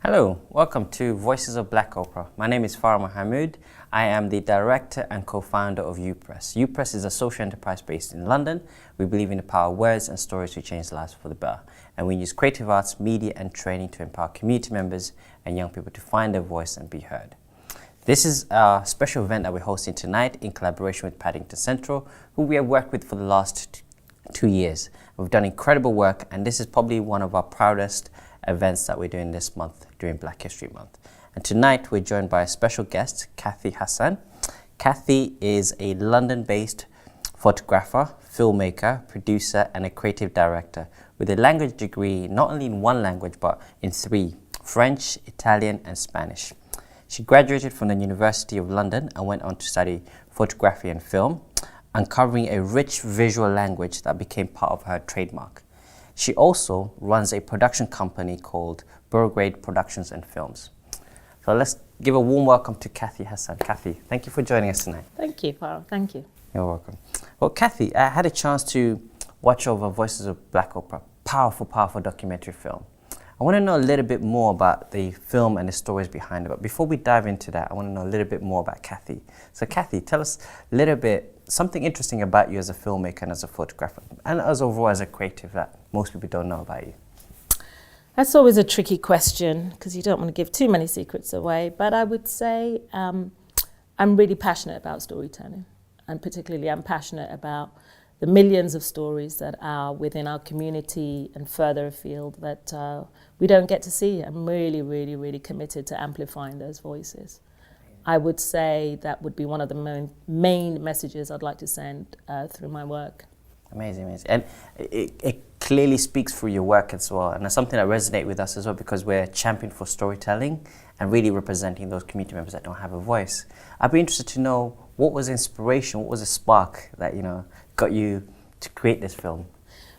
Hello, welcome to Voices of Black Opera. My name is Farah Mohammoud. I am the director and co-founder of UPress. UPress is a social enterprise based in London. We believe in the power of words and stories to change lives for the better. And we use creative arts, media and training to empower community members and young people to find their voice and be heard. This is a special event that we're hosting tonight in collaboration with Paddington Central, who we have worked with for the last 2 years. We've done incredible work, and this is probably one of our proudest events that we're doing this month during Black History Month. And tonight we're joined by a special guest, Cathy Hassan. Cathy is a London-based photographer, filmmaker, producer, and a creative director with a language degree not only in one language but in 3, French, Italian, and Spanish. She graduated from the University of London and went on to study photography and film, uncovering a rich visual language that became part of her trademark. She also runs a production company called Burrogrande Productions Films. So let's give a warm welcome to Cathy Hassan. Cathy, thank you for joining us tonight. Thank you, Farah. Thank you. You're welcome. Well, Cathy, I had a chance to watch over Voices of Black Opera, powerful documentary film. I want to know a little bit more about the film and the stories behind it. But before we dive into that, I want to know a little bit more about Cathy. So Cathy, tell us a little bit, something interesting about you as a filmmaker and as a photographer, and as overall as a creative that most people don't know about you. That's always a tricky question because you don't want to give too many secrets away. But I would say I'm really passionate about storytelling. And particularly I'm passionate about the millions of stories that are within our community and further afield that we don't get to see. I'm really committed to amplifying those voices. I would say that would be one of the main messages I'd like to send through my work. Amazing. And it clearly speaks through your work as well. And that's something that resonates with us as well because we're a champion for storytelling and really representing those community members that don't have a voice. I'd be interested to know what was the inspiration, what was the spark that, got you to create this film?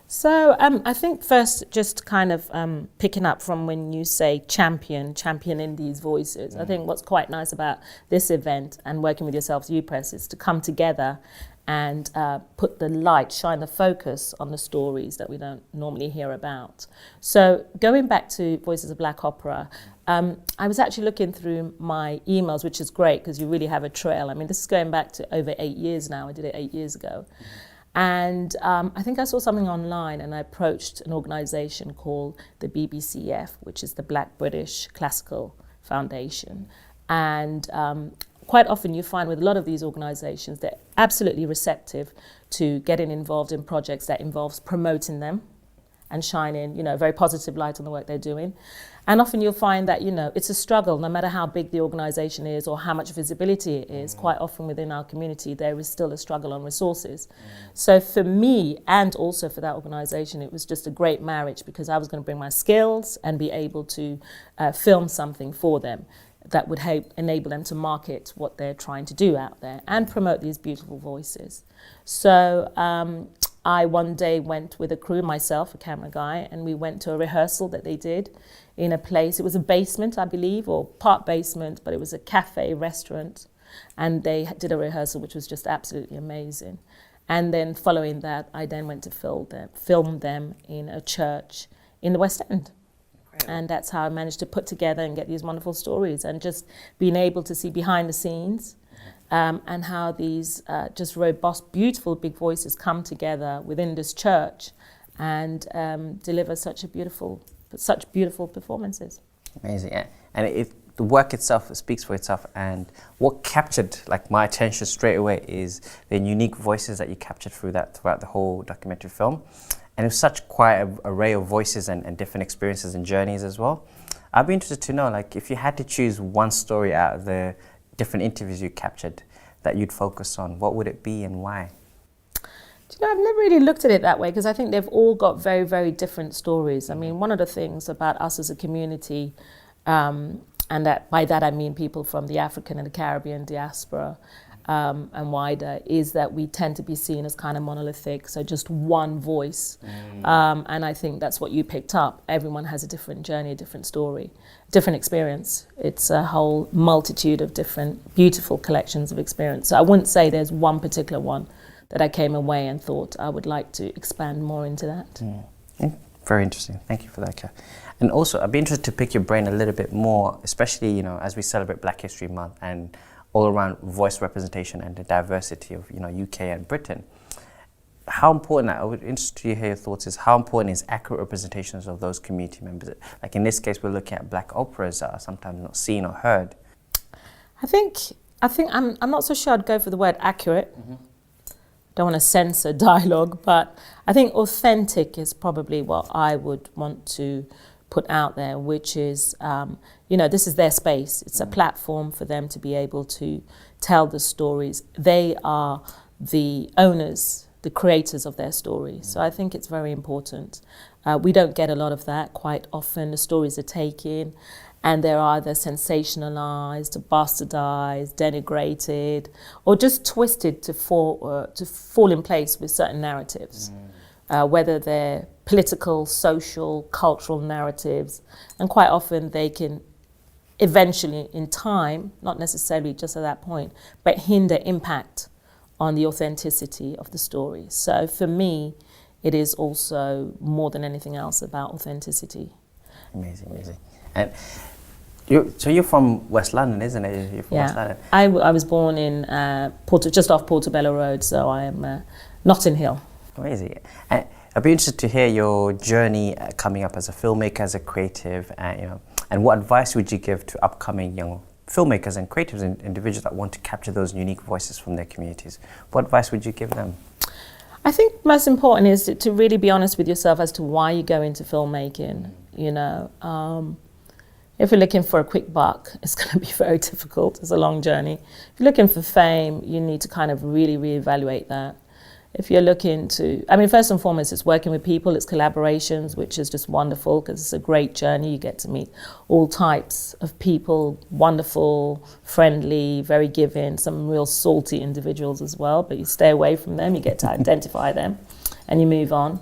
So I think first just kind of picking up from when you say championing these voices. I think what's quite nice about this event and working with yourselves, UPress, is to come together and put the light, shine the focus on the stories that we don't normally hear about. So going back to Voices of Black Opera, I was actually looking through my emails, which is great because you really have a trail. I mean, this is going back to over 8 years now. I did it 8 years ago. And I think I saw something online and I approached an organisation called the BBCF, which is the Black British Classical Foundation. And quite often you find with a lot of these organisations, they're absolutely receptive to getting involved in projects that involves promoting them and shining, a very positive light on the work they're doing. And often you'll find that, it's a struggle, no matter how big the organisation is or how much visibility it is, quite often within our community, there is still a struggle on resources. So for me, and also for that organisation, it was just a great marriage because I was going to bring my skills and be able to film something for them that would enable them to market what they're trying to do out there and promote these beautiful voices. So I one day went with a crew, myself, a camera guy, and we went to a rehearsal that they did in a place. It was a basement, I believe, or part basement, but it was a cafe restaurant. And they did a rehearsal, which was just absolutely amazing. And then following that, I then went to film them in a church in the West End. And that's how I managed to put together and get these wonderful stories and just being able to see behind the scenes and how these just robust, beautiful big voices come together within this church and deliver such beautiful performances. Amazing. Yeah. And the work itself, it speaks for itself. And what captured my attention straight away is the unique voices that you captured throughout the whole documentary film. And it was such quite an array of voices and different experiences and journeys as well. I'd be interested to know, if you had to choose one story out of the different interviews you captured that you'd focus on, what would it be and why? I've never really looked at it that way because I think they've all got very different stories. I mean, one of the things about us as a community, and by that I mean people from the African and the Caribbean diaspora, and wider, is that we tend to be seen as kind of monolithic, so just one voice. And I think that's what you picked up. Everyone has a different journey, a different story, different experience. It's a whole multitude of different beautiful collections of experience. So I wouldn't say there's one particular one that I came away and thought I would like to expand more into that. Very interesting. Thank you for that, Kath. And also, I'd be interested to pick your brain a little bit more, especially, you know, as we celebrate Black History Month and all around voice representation and the diversity of, you know, UK and Britain. How important, I would be interested to hear your thoughts, is how important is accurate representations of those community members? Like in this case, we're looking at Black operas that are sometimes not seen or heard. I think I'm not so sure I'd go for the word accurate. Mm-hmm. Don't want to censor dialogue, but I think authentic is probably what I would want to put out there, which is, you know, this is their space. It's a platform for them to be able to tell the stories. They are the owners, the creators of their story. So I think it's very important. We don't get a lot of that quite often. The stories are taken and they're either sensationalized, bastardized, denigrated, or just twisted to fall in place with certain narratives, whether they're political, social, cultural narratives. And quite often they can eventually, in time, not necessarily just at that point, but hinder impact on the authenticity of the story. So for me, it is also more than anything else about authenticity. Amazing, amazing. And so you're from West London, isn't it? You're from West London. I was born in just off Portobello Road, so I am Notting Hill. Amazing. And I'd be interested to hear your journey coming up as a filmmaker, as a creative, you know, and what advice would you give to upcoming young filmmakers and creatives and individuals that want to capture those unique voices from their communities? What advice would you give them? I think most important is to really be honest with yourself as to why you go into filmmaking. You know, if you're looking for a quick buck, it's going to be very difficult. It's a long journey. If you're looking for fame, you need to kind of really reevaluate that. If you're looking to, I mean, first and foremost, it's working with people, it's collaborations, which is just wonderful because it's a great journey. You get to meet all types of people, wonderful, friendly, very giving, some real salty individuals as well, but you stay away from them, you get to identify them and you move on.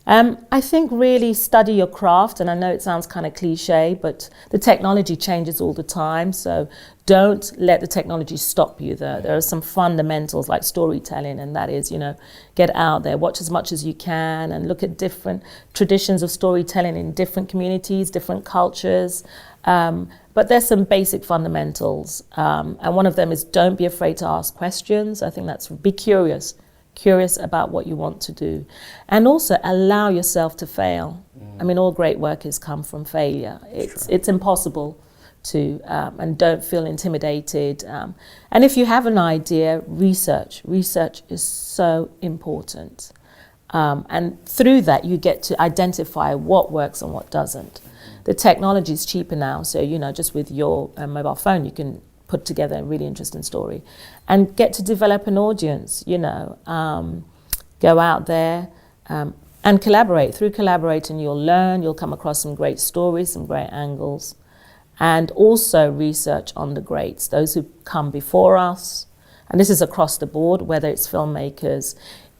I think really study your craft, and I know it sounds kind of cliche, but the technology changes all the time, so don't let the technology stop you there. There are some fundamentals like storytelling, and that is, you know, get out there, watch as much as you can, and look at different traditions of storytelling in different communities, different cultures. But there's some basic fundamentals, and one of them is don't be afraid to ask questions. I think that's be curious about what you want to do, and also allow yourself to fail. I mean, all great work has come from failure. It's impossible to, and don't feel intimidated. And if you have an idea, research. Research is so important. And through that, you get to identify what works and what doesn't. The technology is cheaper now, so, you know, just with your mobile phone, you can put together a really interesting story and get to develop an audience, you know, go out there and collaborate. Through collaborating, you'll learn, you'll come across some great stories, some great angles, and also research on the greats, those who come before us. And this is across the board, whether it's filmmakers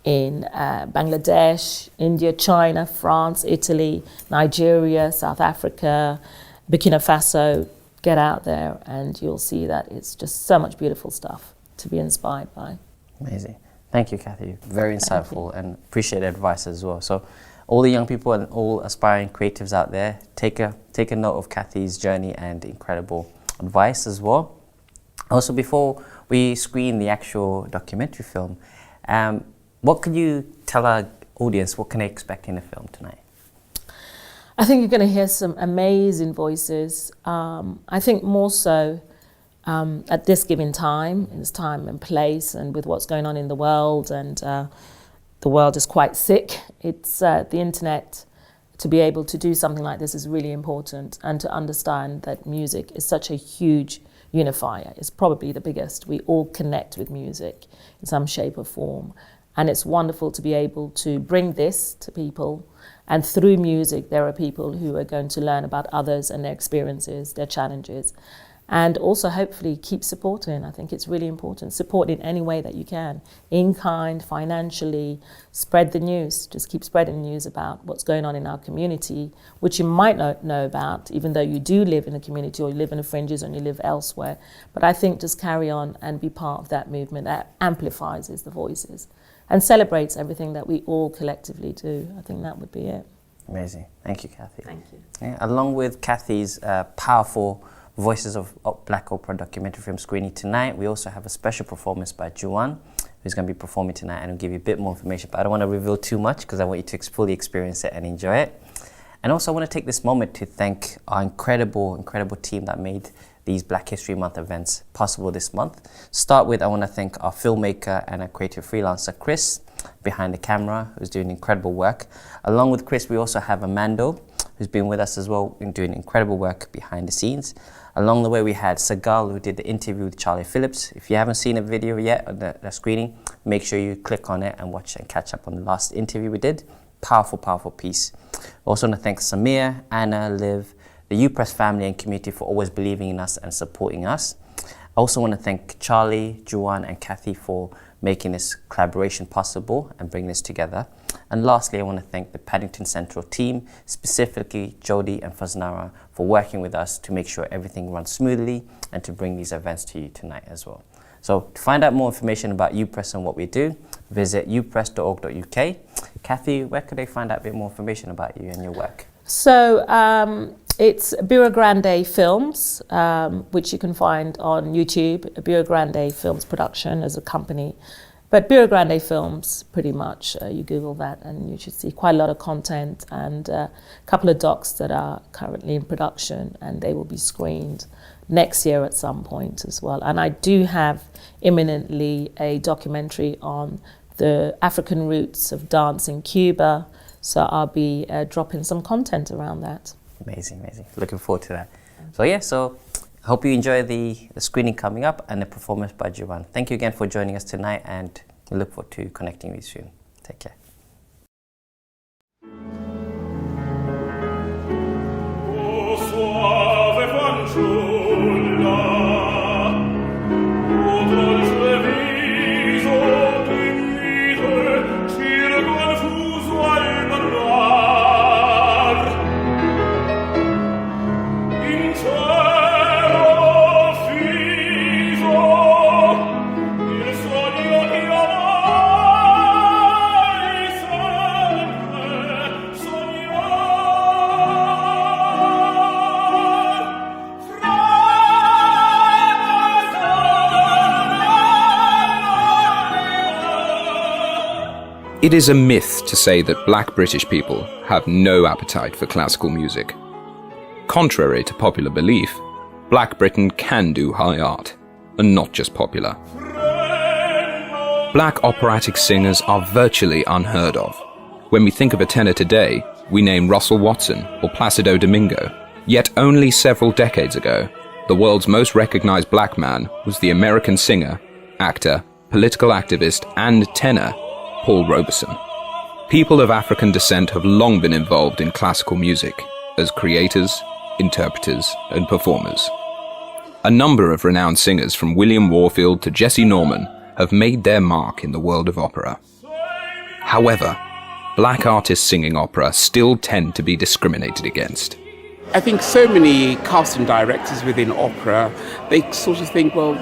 in Bangladesh, India, China, France, Italy, Nigeria, South Africa, Burkina Faso. Get out there and you'll see that it's just so much beautiful stuff to be inspired by. Amazing. Thank you, Cathy. Very insightful and appreciate the advice as well. So all the young people and all aspiring creatives out there, take a note of Cathy's journey and incredible advice as well. Also, before we screen the actual documentary film, what could you tell our audience, what can they expect in the film tonight? I think you're going to hear some amazing voices. I think more so at this given time, in this time and place, and with what's going on in the world, and the world is quite sick. It's the internet, to be able to do something like this is really important, and to understand that music is such a huge unifier. It's probably the biggest. We all connect with music in some shape or form. And it's wonderful to be able to bring this to people. And through music, there are people who are going to learn about others and their experiences, their challenges, and also hopefully keep supporting. I think it's really important. Support in any way that you can, in kind, financially, spread the news. Just keep spreading the news about what's going on in our community, which you might not know about, even though you do live in a community or you live in the fringes and you live elsewhere. But I think just carry on and be part of that movement that amplifies the voices and celebrates everything that we all collectively do. I think that would be it. Amazing. Thank you, Cathy. Thank you. Yeah, along with Cathy's powerful Voices of Black Opera documentary film screening tonight, we also have a special performance by Juwon, who's going to be performing tonight, and will give you a bit more information, but I don't want to reveal too much because I want you to fully experience it and enjoy it. And also I want to take this moment to thank our incredible team that made these Black History Month events possible this month. Start with, I want to thank our filmmaker and a creative freelancer, Chris, behind the camera, who's doing incredible work. Along with Chris, we also have Amando, who's been with us as well in doing incredible work behind the scenes. Along the way, we had Sagal, who did the interview with Charlie Phillips. If you haven't seen a video yet of the screening, make sure you click on it and watch and catch up on the last interview we did. Powerful, powerful piece. Also want to thank Samir, Anna, Liv, the UPress family and community for always believing in us and supporting us. I also want to thank Charlie, Juwon and Cathy for making this collaboration possible and bringing this together. And lastly, I want to thank the Paddington Central team, specifically Jody and Faznara, for working with us to make sure everything runs smoothly and to bring these events to you tonight as well. So to find out more information about UPress and what we do, visit upress.org.uk. Cathy, where could they find out a bit more information about you and your work? So it's Burrogrande Films, which you can find on YouTube, Burrogrande Films Production as a company. But Burrogrande Films, pretty much, you Google that and you should see quite a lot of content and a couple of docs that are currently in production, and they will be screened next year at some point as well. And I do have imminently a documentary on the African roots of dance in Cuba, so I'll be dropping some content around that. Amazing, amazing. Looking forward to that. So yeah, I hope you enjoy the screening coming up and the performance by Juwon. Thank you again for joining us tonight, and we look forward to connecting with you soon. Take care. It is a myth to say that Black British people have no appetite for classical music. Contrary to popular belief, Black Britain can do high art, and not just popular. Black operatic singers are virtually unheard of. When we think of a tenor today, we name Russell Watson or Placido Domingo. Yet only several decades ago, the world's most recognized black man was the American singer, actor, political activist, and tenor Paul Robeson. People of African descent have long been involved in classical music as creators, interpreters, and performers. A number of renowned singers from William Warfield to Jesse Norman have made their mark in the world of opera. However, black artists singing opera still tend to be discriminated against. I think so many casting directors within opera, they sort of think, well,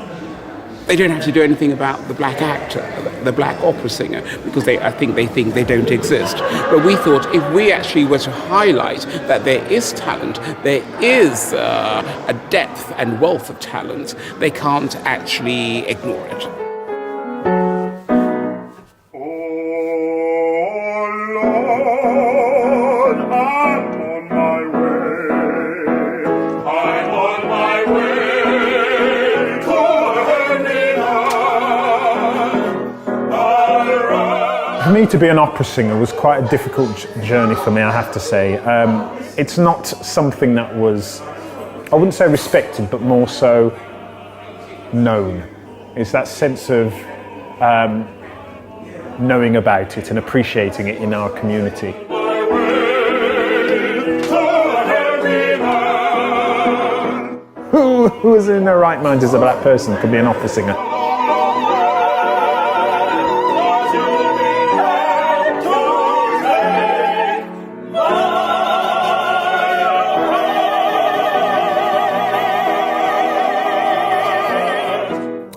they don't have to do anything about the black actor, the black opera singer, because I think they don't exist. But we thought if we actually were to highlight that there is talent, there is a depth and wealth of talent, they can't actually ignore it. For me to be an opera singer was quite a difficult journey for me, I have to say. It's not something that was, I wouldn't say respected, but more so known. It's that sense of knowing about it and appreciating it in our community. Who is in their right mind as a black person could be an opera singer?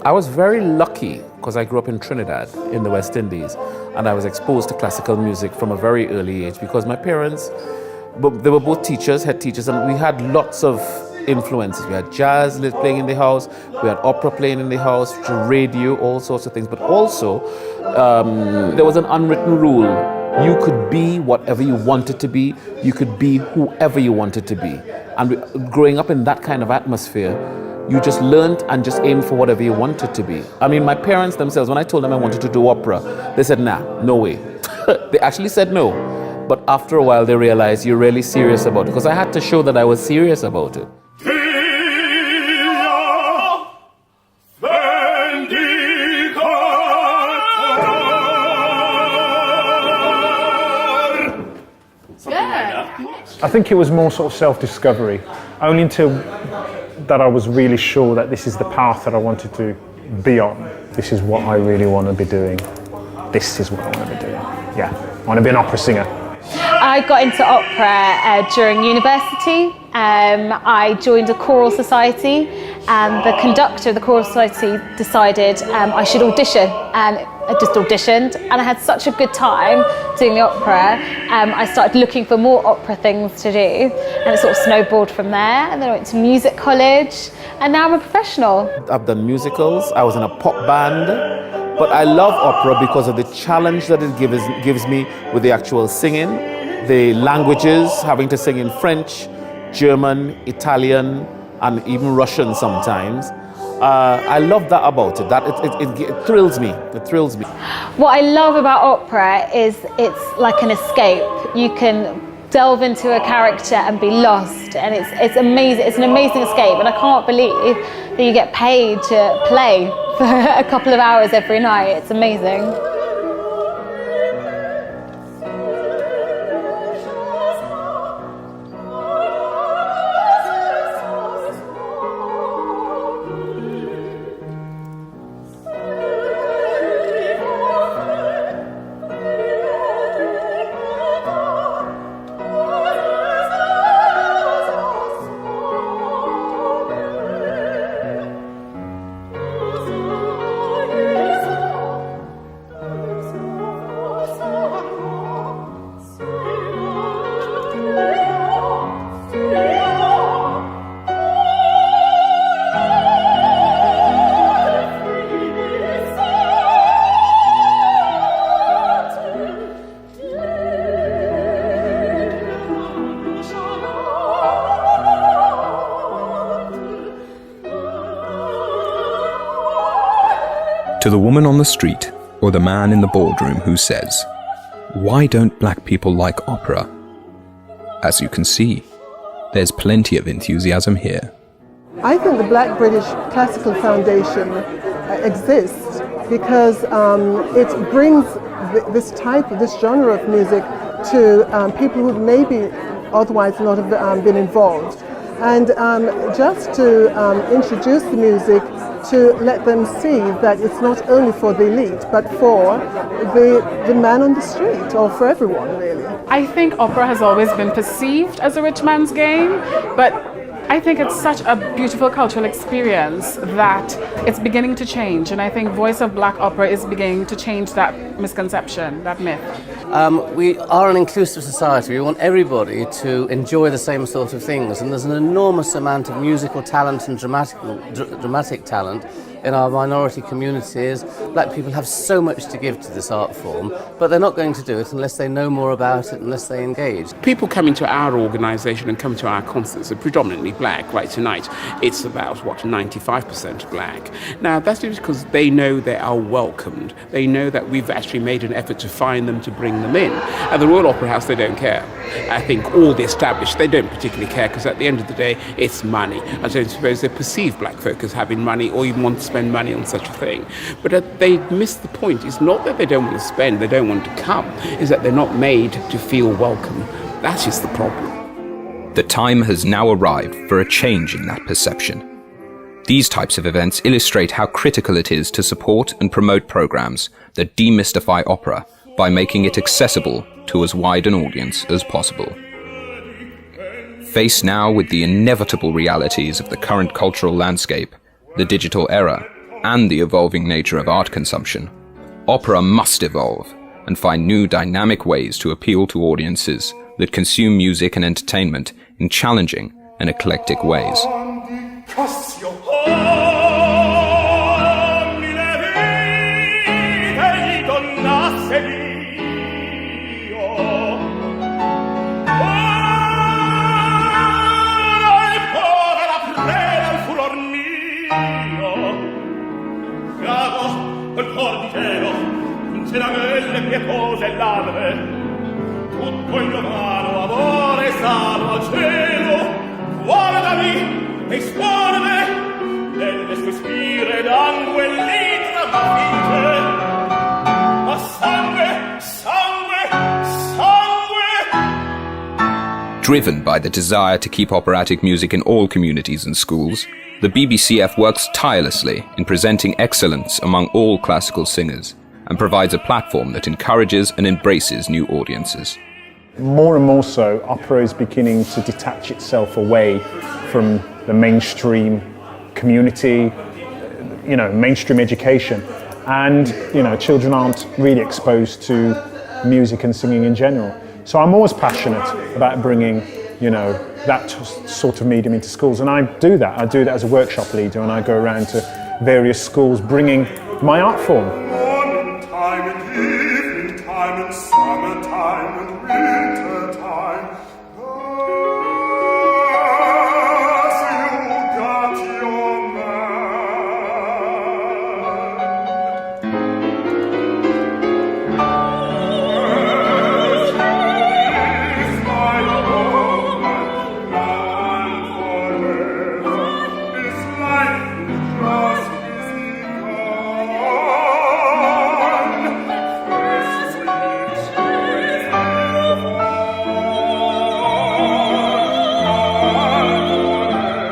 I was very lucky because I grew up in Trinidad in the West Indies, and I was exposed to classical music from a very early age because my parents, they were both teachers, head teachers, and we had lots of influences. We had jazz playing in the house, we had opera playing in the house, radio, all sorts of things. But also, there was an unwritten rule. You could be whatever you wanted to be. You could be whoever you wanted to be. And growing up in that kind of atmosphere, you just learned and just aimed for whatever you wanted to be. I mean, my parents themselves, when I told them I wanted to do opera, they said, nah, no way. They actually said no. But after a while, they realized you're really serious about it, because I had to show that I was serious about it. I think it was more sort of self-discovery, only until that I was really sure that this is the path that I wanted to be on. This is what I really want to be doing. This is what I want to be doing. Yeah, I want to be an opera singer. I got into opera during university. I joined a choral society, and the conductor of the choral society decided I should audition, and I just auditioned, and I had such a good time doing the opera. I started looking for more opera things to do, and it sort of snowballed from there. And then I went to music college, and now I'm a professional. I've done musicals, I was in a pop band, but I love opera because of the challenge that it gives me with the actual singing, the languages, having to sing in French, German, Italian, and even Russian sometimes. I love that about it. That it thrills me. It thrills me. What I love about opera is it's like an escape. You can delve into a character and be lost, and it's amazing. It's an amazing escape, and I can't believe that you get paid to play for a couple of hours every night. It's amazing. To the woman on the street or the man in the boardroom who says, "Why don't black people like opera?" As you can see, there's plenty of enthusiasm here. I think the Black British Classical Foundation exists because it brings this genre of music to people who maybe otherwise not have been involved. And just to introduce the music, to let them see that it's not only for the elite, but for the man on the street, or for everyone, really. I think opera has always been perceived as a rich man's game, but I think it's such a beautiful cultural experience that it's beginning to change, and I think Voice of Black Opera is beginning to change that misconception, that myth. We are an inclusive society. We want everybody to enjoy the same sort of things, and there's an enormous amount of musical talent and dramatic talent in our minority communities. Black people have so much to give to this art form, but they're not going to do it unless they know more about it, unless they engage. People coming to our organisation and coming to our concerts are predominantly black. Right tonight, it's about, 95% black. Now, that's just because they know they are welcomed. They know that we've actually made an effort to find them, to bring them in. At the Royal Opera House, they don't care. I think all the established, they don't particularly care, because at the end of the day, it's money. I don't suppose they perceive black folk as having money or even want to spend money on such a thing. But they miss the point. It's not that they don't want to spend, they don't want to come. It's that they're not made to feel welcome. That's just the problem. The time has now arrived for a change in that perception. These types of events illustrate how critical it is to support and promote programs that demystify opera by making it accessible to as wide an audience as possible. Faced now with the inevitable realities of the current cultural landscape, the digital era, and the evolving nature of art consumption, opera must evolve and find new dynamic ways to appeal to audiences that consume music and entertainment in challenging and eclectic ways. pietose larve, tutto indomano amore sano al cielo, guardami e esponeme nelle sue spire d'angue litra vite, ma sangue, sangue, sangue. Driven by the desire to keep operatic music in all communities and schools, the BBCF works tirelessly in presenting excellence among all classical singers and provides a platform that encourages and embraces new audiences. More and more so, opera is beginning to detach itself away from the mainstream community, mainstream education. And, children aren't really exposed to music and singing in general. So I'm always passionate about bringing, that sort of medium into schools. And I do that. I do that as a workshop leader, and I go around to various schools bringing my art form. Time and evening time and summertime and winter time. As you got your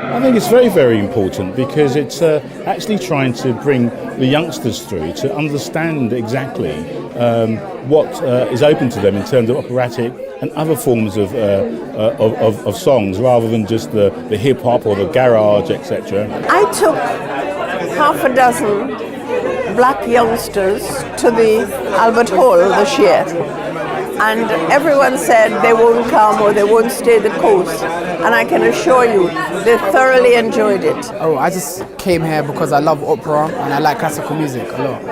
I think it's very, very important because it's actually trying to bring the youngsters through to understand exactly what is open to them in terms of operatic and other forms of songs, rather than just the hip hop or the garage, etc. I took half a dozen black youngsters to the Albert Hall this year, and everyone said they won't come or they won't stay the course, and I can assure you they thoroughly enjoyed it. Oh, I just came here because I love opera and I like classical music a lot.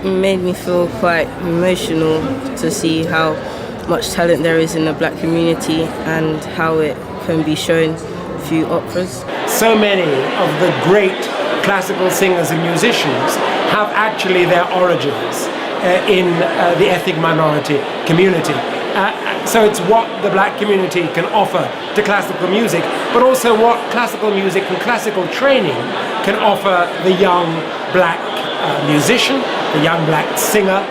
It made me feel quite emotional to see how much talent there is in the black community and how it can be shown through operas. So many of the great classical singers and musicians have actually their origins in the ethnic minority community. So it's what the black community can offer to classical music, but also what classical music and classical training can offer the young black musician, the young black singer.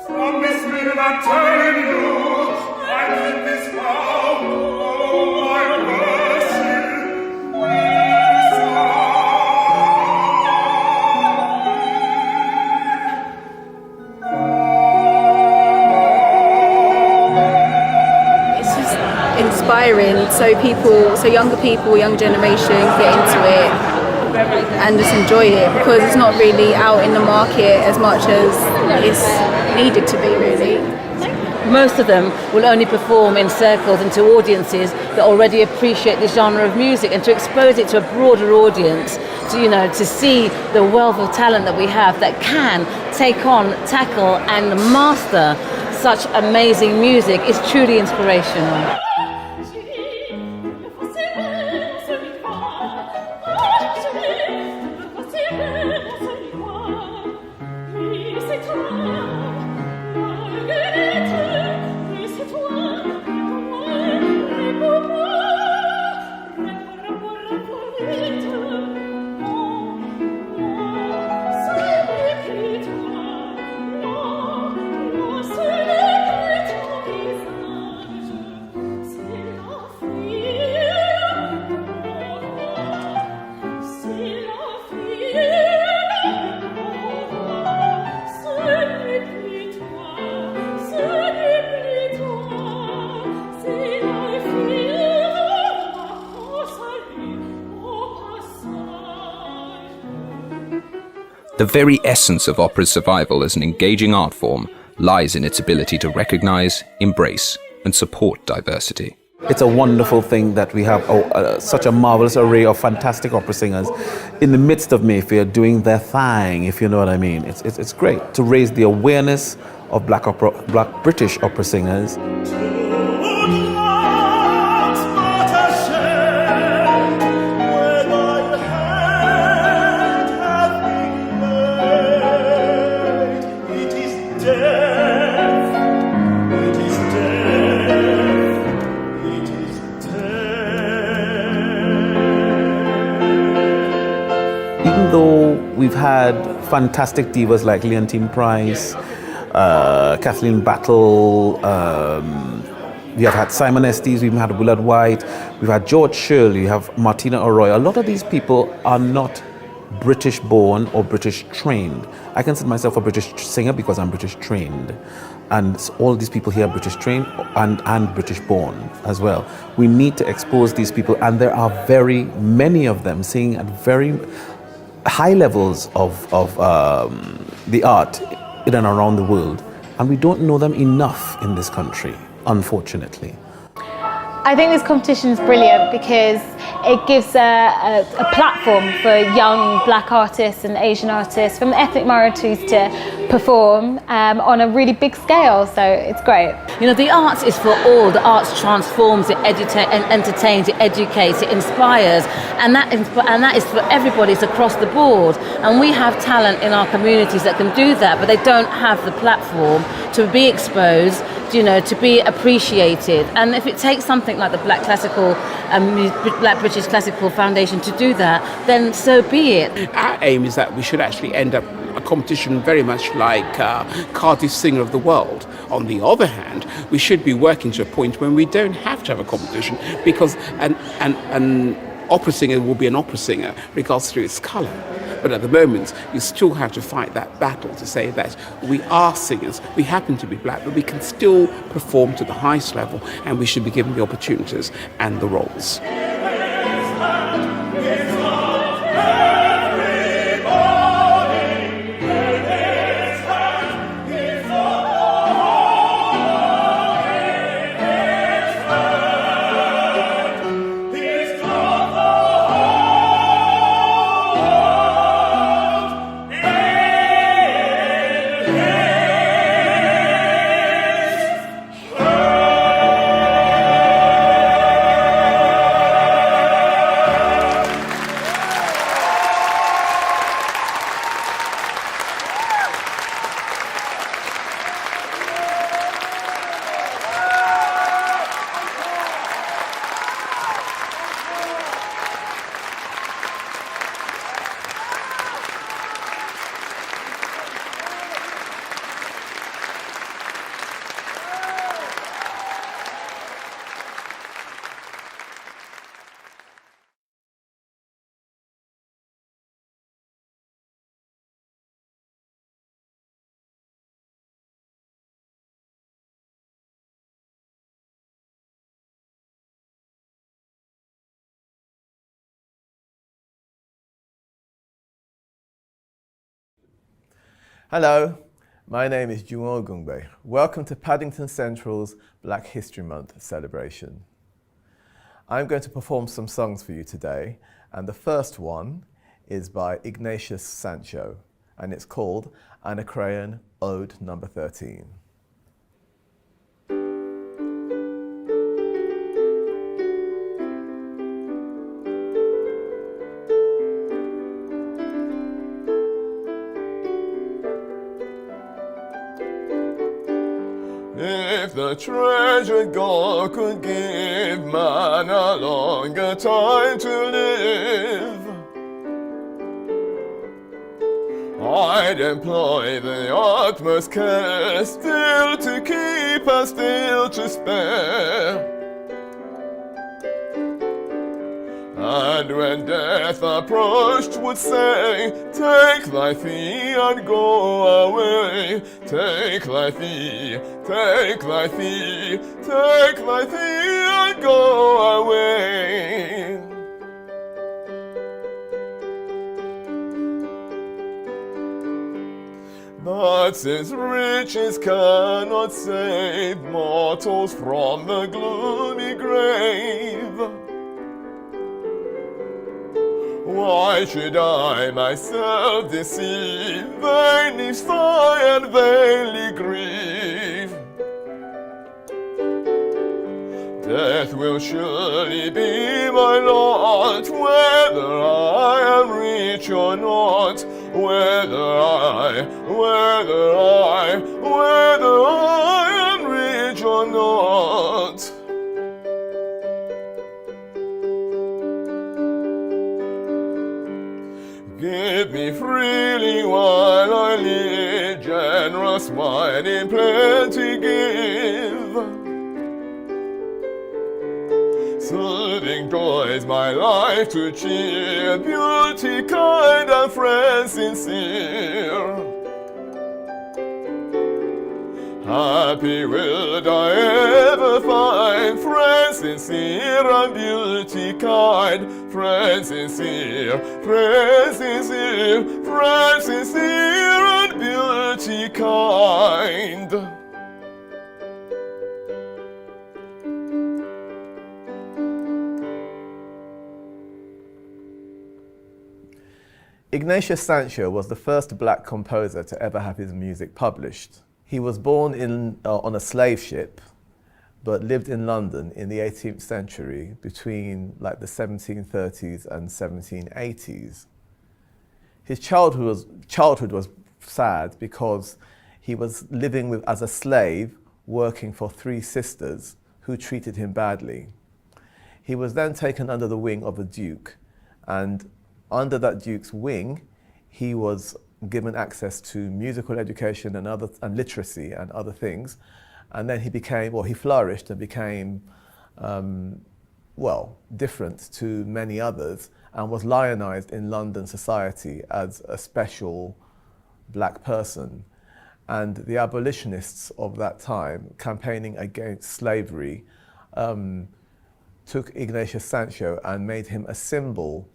From this minute I'm telling you, I keep this vow, oh my mercy. Inspiring, so younger people, young generation get into it and just enjoy it, because it's not really out in the market as much as it's needed to be, really. Most of them will only perform in circles and to audiences that already appreciate the genre of music, and to expose it to a broader audience, to see the wealth of talent that we have that can tackle and master such amazing music is truly inspirational. The very essence of opera's survival as an engaging art form lies in its ability to recognize, embrace, and support diversity. It's a wonderful thing that we have such a marvelous array of fantastic opera singers in the midst of Mayfair doing their thing, if you know what I mean. It's great to raise the awareness of black British opera singers. Even though we've had fantastic divas like Leontine Price, Kathleen Battle, we have had Simon Estes, we've had Willard White, we've had George Shirley, we have Martina Arroyo. A lot of these people are not British born or British trained. I consider myself a British singer because I'm British trained. And all these people here are British trained and British born as well. We need to expose these people, and there are very many of them singing at very high levels of the art in and around the world, and we don't know them enough in this country, unfortunately. I think this competition is brilliant because it gives a platform for young black artists and Asian artists from ethnic minorities to perform on a really big scale, so it's great. You know, the arts is for all. The arts transforms, it entertains, it educates, it inspires, and that is for everybody. It's across the board. And we have talent in our communities that can do that, but they don't have the platform to be exposed, you know, to be appreciated. And if it takes something like the Black British Classical Foundation to do that, then so be it. Our aim is that we should actually end up a competition very much like Cardiff Singer of the World. On the other hand, we should be working to a point when we don't have to have a competition, because an opera singer will be an opera singer regardless through its colour. But at the moment, you still have to fight that battle to say that we are singers, we happen to be black, but we can still perform to the highest level, and we should be given the opportunities and the roles. Hello, my name is Juwon Ogungbe. Welcome to Paddington Central's Black History Month celebration. I'm going to perform some songs for you today, and the first one is by Ignatius Sanchez, and it's called Anacrayon Ode Number 13. If the treasured God could give man a longer time to live, I'd employ the utmost care still to keep and still to spare. And when death approached would say, take thy fee and go away. Take thy fee, take thy fee, take thy fee and go away. but since riches cannot save mortals from the gloomy grave, why should I myself deceive, vainly sigh and vainly grieve? Death will surely be my lot, whether I am rich or not, whether I am rich or not. Give me freely while I live, generous wine in plenty give. Soothing joys my life to cheer, beauty kind and friends sincere. Happy will I ever find friends sincere and beauty kind, friends sincere, friends sincere, friends sincere and beauty kind. Ignatius Sanchez was the first black composer to ever have his music published. He was born on a slave ship, but lived in London in the 18th century between like the 1730s and 1780s. His childhood was sad because he was living as a slave, working for 3 sisters who treated him badly. He was then taken under the wing of a duke, and under that duke's wing, he was given access to musical education and literacy and other things. And then he flourished and became, different to many others, and was lionized in London society as a special black person. And the abolitionists of that time, campaigning against slavery, took Ignatius Sanchez and made him a symbol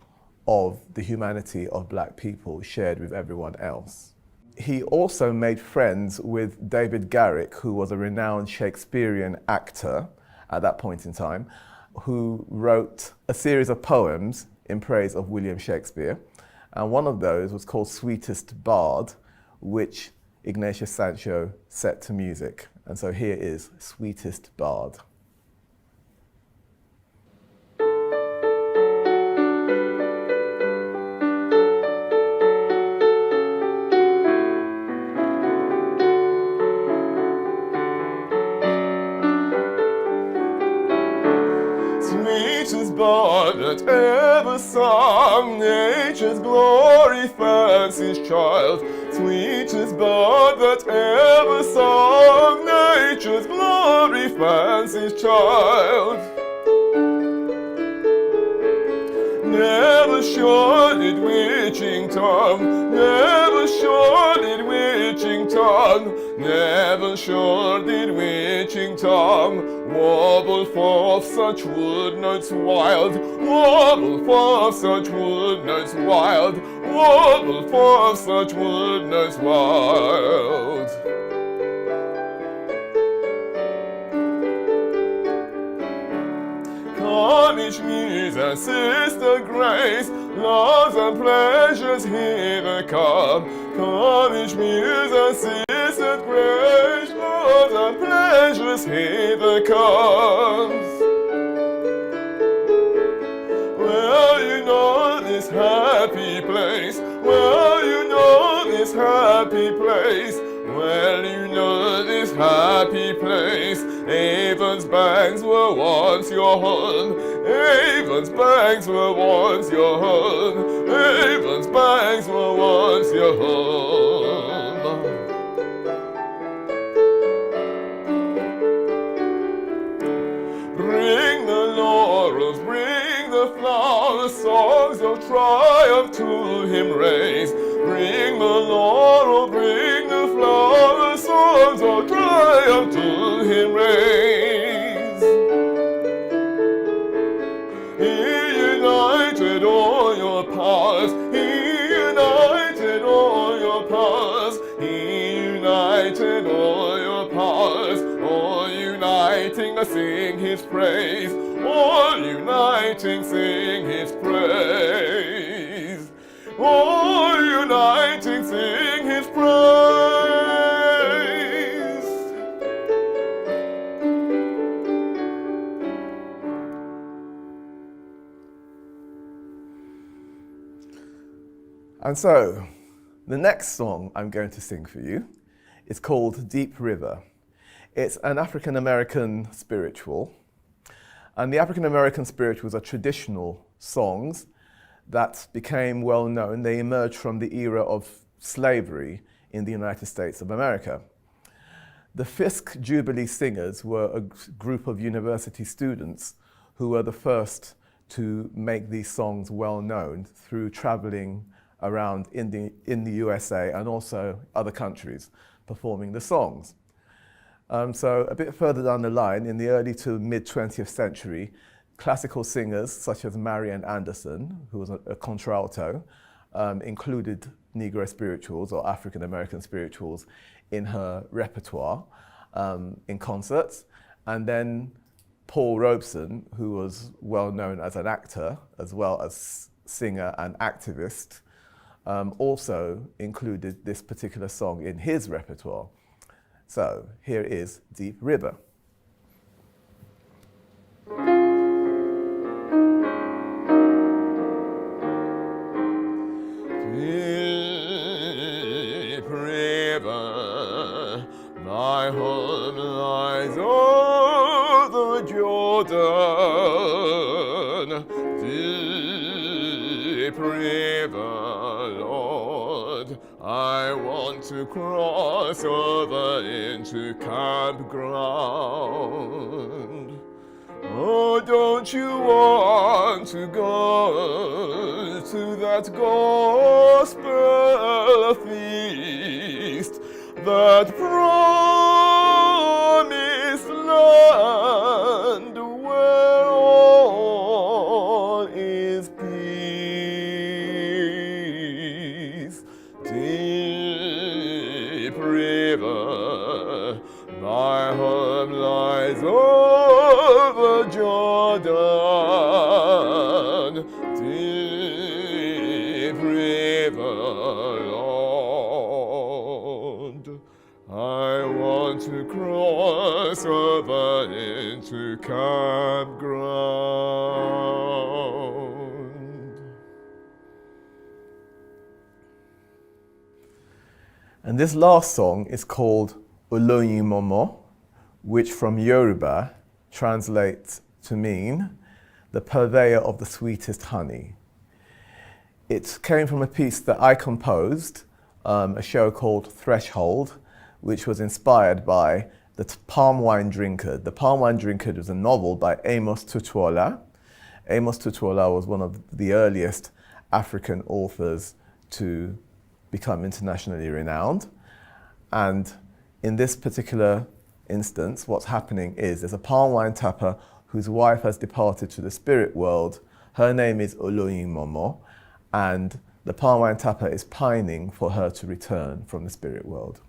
of the humanity of black people shared with everyone else. He also made friends with David Garrick, who was a renowned Shakespearean actor at that point in time, who wrote a series of poems in praise of William Shakespeare. And one of those was called Sweetest Bard, which Ignatius Sanchez set to music. And so here is Sweetest Bard. Sweetest bard that ever sung, nature's glory fancy's child. Sweetest bard that ever sung, nature's glory fancy's child. Never sure did witching tongue, never sure did witching tongue, never sure did witching tongue warble forth such wood notes wild, warble forth such wood notes wild, warble forth such wood notes wild. Cornish muse and sister Grace, loves and pleasures hither come. Cornish muse and sister Grace, loves and pleasures hither comes. Well, you know this happy place, well, you know this happy place, well, you know this happy place. Avon's banks were once your home, Avon's banks were once your home, Avon's banks were once your home. Bring the laurels, bring the flowers, songs of triumph to him raise. Bring the laurel, bring the flowers, songs of triumph to him raise. He united all your powers, he united all your powers, he united sing his praise, all uniting sing his praise, all uniting sing his praise. And so, the next song I'm going to sing for you is called Deep River. It's an African American spiritual. And the African American spirituals are traditional songs that became well known. They emerged from the era of slavery in the United States of America. The Fisk Jubilee Singers were a group of university students who were the first to make these songs well known through traveling around in the USA and also other countries performing the songs. So a bit further down the line, in the early to mid 20th century, classical singers such as Marian Anderson, who was a contralto, included Negro spirituals or African American spirituals in her repertoire in concerts. And then Paul Robeson, who was well known as an actor as well as singer and activist, also included this particular song in his repertoire. So here is Deep River. Deep river, thy home lies over Jordan. Deep river, Lord, I want to cross over into campground. Oh, don't you want to go to that gospel feast, that promised land where all is peace? Deep river, thy home lies over Jordan. Deep river, Lord, I want to cross over into campground. And this last song is called Oloyin Momo, which from Yoruba translates to mean the purveyor of the sweetest honey. It came from a piece that I composed, a show called Threshold, which was inspired by The Palm Wine Drinkard. The Palm Wine Drinkard was a novel by Amos Tutuola. Amos Tutuola was one of the earliest African authors to become internationally renowned. And in this particular instance, what's happening is there's a palm wine tapper whose wife has departed to the spirit world. Her name is Oloyin Momo, and the palm wine tapper is pining for her to return from the spirit world.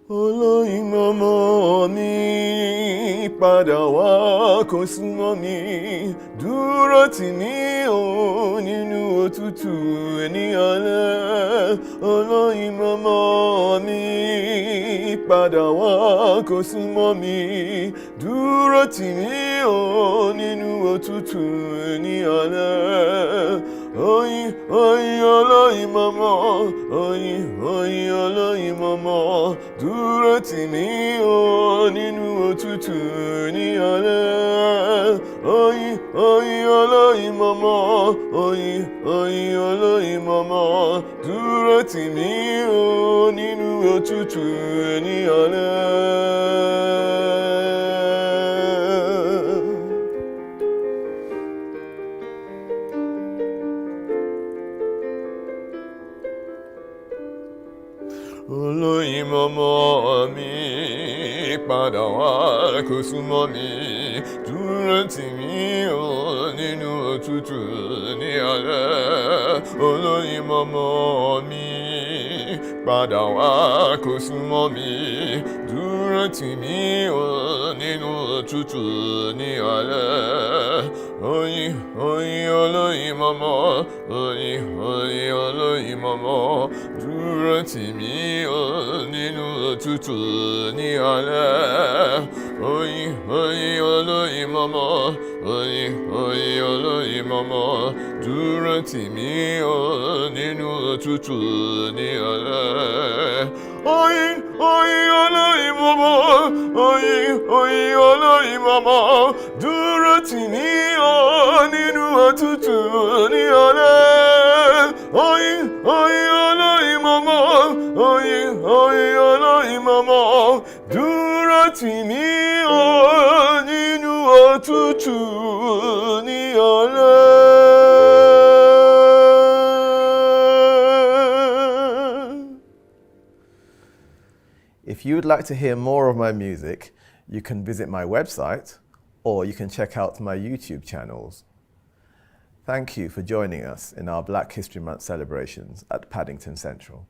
Oloyin Momo mi, padà wá kó súnmọ́ mi, dúró tì mí o nínú òtútù ní alẹ́. Oloyin Momo mi, padà wá kó súnmọ́ mi, dúró tì mí o nínú òtútù ní alẹ́. Oyin, oyin, Oloyin Momo, oyin, oyin, Oloyin Momo, dúró tì mí o nínú òtútù ní alẹ́. Oyin, oyin, Oloyin Momo, oyin, oyin, Oloyin Momo, dúró tì mí o nínú òtútù ní alẹ́. Oloyin Momo mi, padà wá kó súnmọ́ mi, dúró tì mí o nínú òtútù ní alẹ́ olóyin mọ́mọ́ mi padà wá kó súnmọ́ mi dúró tì mí o nínú òtútù ní alẹ́ oyin oyin olóyin mọ́mọ́ oyin oyin olóyin mọ́mọ́ dúró tì mí o nínú òtútù ní alẹ́ oyin oyin olóyin mọ́mọ́ oyin oyin olóyin mọ́mọ́ dúró tì mí o nínú òtútù ní alẹ́ oyin oyin olóyin mọ́mọ́ oyin oyin olóyin mọ́mọ́ dúró tì mí o nínú òtútù ní alẹ́ oyin oyin olóyin mọ́mọ́ oyin oyin olóyin mọ́mọ́ dúró tì mí o nínú òtútù ní alẹ́. If you would like to hear more of my music, you can visit my website or you can check out my YouTube channels. Thank you for joining us in our Black History Month celebrations at Paddington Central.